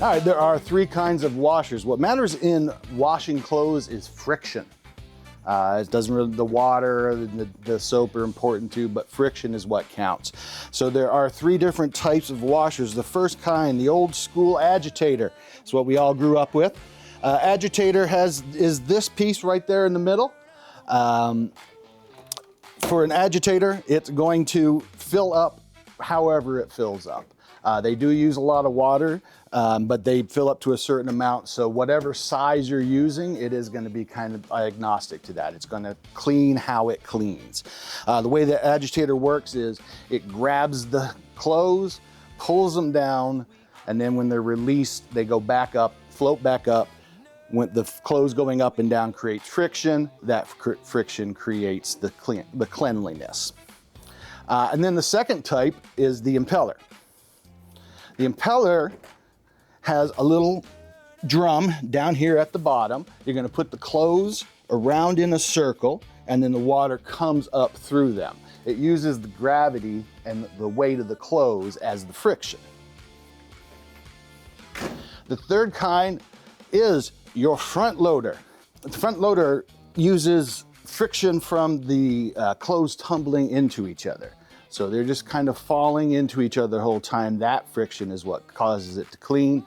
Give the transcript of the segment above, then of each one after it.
All right, there are three kinds of washers. What matters in washing clothes is friction. It doesn't really, the water, the soap are important too, but friction is what counts. So there are three different types of washers. The first kind, the old school agitator. It's what we all grew up with. Agitator is this piece right there in the middle. For an agitator, it's going to fill up however it fills up. They do use a lot of water, but they fill up to a certain amount. So whatever size you're using, it is going to be kind of agnostic to that. It's going to clean how it cleans. The way the agitator works is it grabs the clothes, pulls them down, and then when they're released, they go back up, float back up. When the clothes going up and down creates friction, that friction creates the cleanliness. And then the second type is the impeller. The impeller has a little drum down here at the bottom. You're going to put the clothes around in a circle, and then the water comes up through them. It uses the gravity and the weight of the clothes as the friction. The third kind is your front loader. The front loader uses friction from the clothes tumbling into each other. So they're just kind of falling into each other the whole time. That friction is what causes it to clean.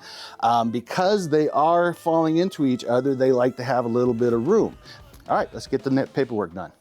Because they are falling into each other, they like to have a little bit of room. All right, let's get the paperwork done.